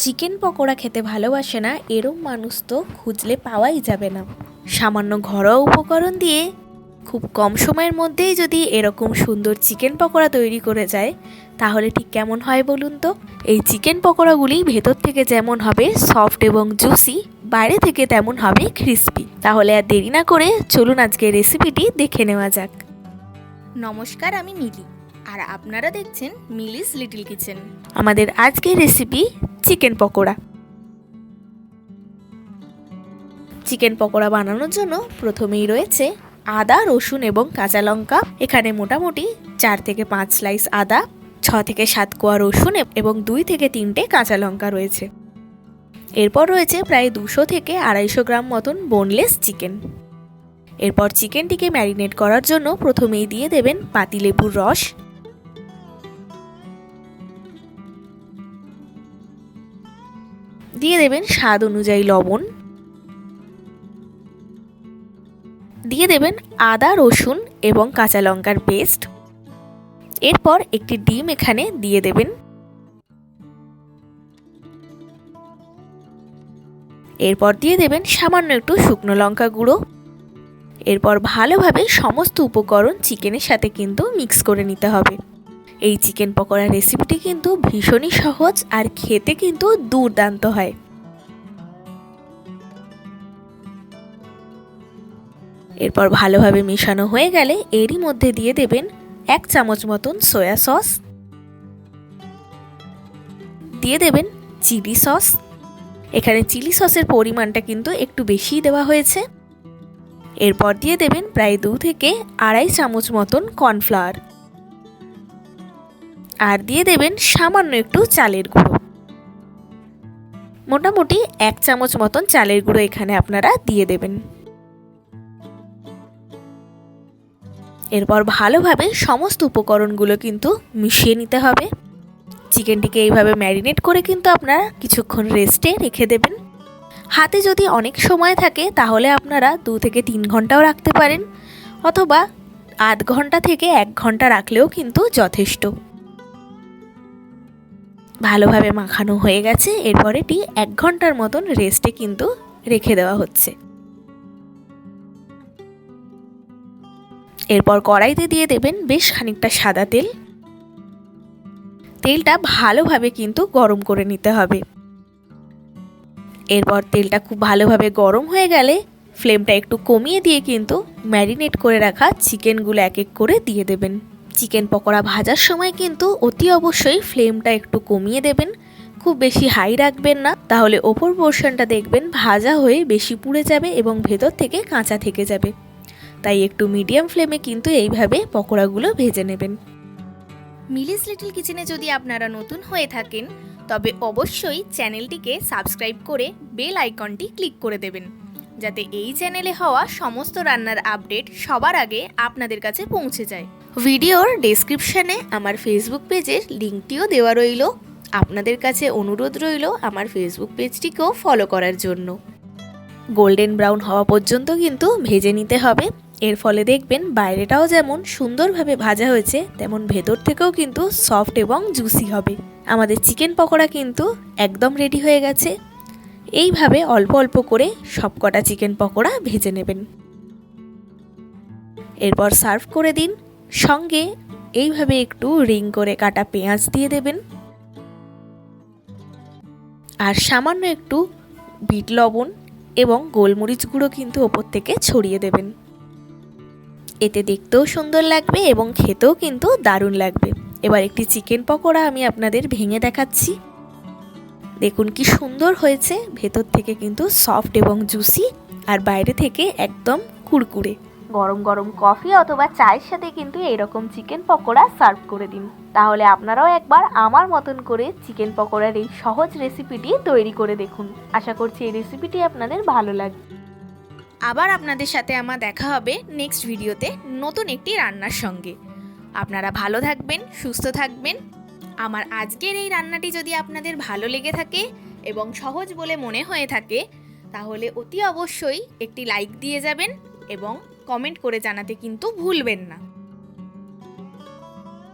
Chicken pakora খেতে ভালোবাসে না এরম মানুষ তো খুঁজলে পাওয়াই যাবে না। সামান্য ঘরোয়া উপকরণ দিয়ে খুব কম সময়ের মধ্যেই যদি এরকম সুন্দর চিকেন পকোড়া তৈরি করে যায় তাহলে ঠিক কেমন হয় বলুন তো। এই চিকেন পকোড়াগুলি ভেতর থেকে যেমন হবে সফট এবং জুসি, বাইরে থেকে তেমন হবে ক্রিস্পি। তাহলে আর দেরি না করে চলুন আজকে রেসিপিটি দেখে নেওয়া যাক। নমস্কার, আমি মিলি আর আপনারা দেখছেন মিলিস লিটল কিচেন। আমাদের আজকের recipe chicken pakora. Chicken pakora বানানোর জন্য প্রথমেই রয়েছে আদা, রসুন এবং কাঁচা লঙ্কা। এখানে মোটামুটি 4 থেকে 5 স্লাইস আদা, 6 থেকে 7 কোয়া রসুন এবং 2 থেকে 3টে কাঁচা লঙ্কা রয়েছে। এরপর রয়েছে প্রায় 200 থেকে 250 গ্রাম মতন বোনলেস চিকেন। এরপর চিকেনটিকে ম্যারিনেট করার জন্য প্রথমেই দিয়ে দেবেন পাতিলেবুর রস, দিয়ে দেবেন স্বাদ অনুযায়ী লবণ, দিয়ে দেবেন আদা, রসুন এবং কাঁচা লঙ্কার পেস্ট। এরপর একটি ডিম এখানে দিয়ে দেবেন। এরপর দিয়ে দেবেন সামান্য একটু শুকনো লঙ্কা গুঁড়ো। এরপর ভালোভাবে সমস্ত উপকরণ চিকেনের সাথে কিন্তু মিক্স করে নিতে হবে। এই চিকেন পকোড়া রেসিপিটি কিন্তু ভীষণই সহজ আর খেতে কিন্তু দুর্দান্ত হয়। এরপর ভালোভাবে মেশানো হয়ে গেলে এরই মধ্যে দিয়ে দেবেন 1 চামচ মতন সয়া সস, দিয়ে দেবেন চিলি সস। এখানে চিলি সসের পরিমাণটা কিন্তু একটু বেশিই দেওয়া হয়েছে। এরপর দিয়ে দেবেন প্রায় 2 থেকে 2.5 চামচ মতন কর্নফ্লাওয়ার, আর দিয়ে দেবেন সামান্য একটু চালের গুঁড়ো। মোটামুটি 1 চামচ মতন চালের গুঁড়ো এখানে আপনারা দিয়ে দেবেন। এরপর ভালোভাবে সমস্ত উপকরণগুলো কিন্তু মিশিয়ে নিতে হবে। চিকেনটিকে এইভাবে ম্যারিনেট করে কিন্তু আপনারা কিছুক্ষণ রেস্টে রেখে দেবেন। হাতে যদি অনেক সময় থাকে তাহলে আপনারা 2 থেকে 3 ঘন্টাও রাখতে পারেন, অথবা আধ ঘন্টা থেকে 1 ঘন্টা রাখলেও কিন্তু যথেষ্ট। ভালোভাবে মাখানো হয়ে গেছে। এরপর এটি 1 ঘন্টার মতন রেস্টে কিন্তু রেখে দেওয়া হচ্ছে। এরপর কড়াইতে দিয়ে দেবেন বেশ খানিকটা সাদা তেল। তেলটা ভালোভাবে কিন্তু গরম করে নিতে হবে। এরপর তেলটা খুব ভালোভাবে গরম হয়ে গেলে ফ্লেমটা একটু কমিয়ে দিয়ে কিন্তু ম্যারিনেট করে রাখা চিকেনগুলো এক এক করে দিয়ে দেবেন। চিকেন পকোড়া ভাজার সময় কিন্তু অতি অবশ্যই ফ্লেমটা একটু কমিয়ে দেবেন, খুব বেশি হাই রাখবেন না, তাহলে ওপর পোর্শনটা দেখবেন ভাজা হয়ে বেশি পুড়ে যাবে এবং ভেতর থেকে কাঁচা থেকে যাবে। তাই একটু মিডিয়াম ফ্লেমে কিন্তু এইভাবে পকোড়াগুলো ভেজে নেবেন। মিলিস লিটল কিচেনে যদি আপনারা নতুন হয়ে থাকেন তবে অবশ্যই চ্যানেলটিকে সাবস্ক্রাইব করে বেল আইকনটি ক্লিক করে দেবেন, যাতে এই চ্যানেলে হওয়া সমস্ত রান্নার আপডেট সবার আগে আপনাদের কাছে পৌঁছে যায়। ভিডিওর ডেসক্রিপশানে আমার ফেসবুক পেজের লিঙ্কটিও দেওয়া রইল। আপনাদের কাছে অনুরোধ রইল আমার ফেসবুক পেজটিকেও ফলো করার জন্য। গোল্ডেন ব্রাউন হওয়া পর্যন্ত কিন্তু ভেজে নিতে হবে। এর ফলে দেখবেন বাইরেটাও যেমন সুন্দরভাবে ভাজা হয়েছে তেমন ভেতর থেকেও কিন্তু সফট এবং জুসি হবে। আমাদের চিকেন পকোড়া কিন্তু একদম রেডি হয়ে গেছে। এইভাবে অল্প অল্প করে সবকটা চিকেন পকোড়া ভেজে নেবেন। এরপর সার্ভ করে দিন। সঙ্গে এইভাবে একটু রিং করে কাটা পেঁয়াজ দিয়ে দেবেন, আর সামান্য একটু বিট লবণ এবং গোলমরিচ গুঁড়ো কিন্তু ওপর থেকে ছড়িয়ে দেবেন। এতে দেখতেও সুন্দর লাগবে এবং খেতেও কিন্তু দারুণ লাগবে। এবার একটি চিকেন পকোড়া আমি আপনাদের ভেঙে দেখাচ্ছি। দেখুন কি সুন্দর হয়েছে, ভেতর থেকে কিন্তু সফট এবং জুসি আর বাইরে থেকে একদম কুড়কুড়ে। গরম গরম কফি অথবা চায়ের সাথে কিন্তু এরকম চিকেন পকোড়া সার্ভ করে দিন। তাহলে আপনারাও একবার আমার মতন করে চিকেন পকোড়ার এই সহজ রেসিপিটি তৈরি করে দেখুন। আশা করছি এই রেসিপিটি আপনাদের ভালো লাগবে। আবার আপনাদের সাথে আমার দেখা হবে নেক্সট ভিডিওতে নতুন একটি রান্নার সঙ্গে। আপনারা ভালো থাকবেন, সুস্থ থাকবেন। আমার আজকের এই রান্নাটি যদি আপনাদের ভালো লেগে থাকে এবং সহজ বলে মনে হয়ে থাকে তাহলে অতি অবশ্যই একটি লাইক দিয়ে যাবেন এবং কমেন্ট করে জানাতে কিন্তু ভুলবেন না।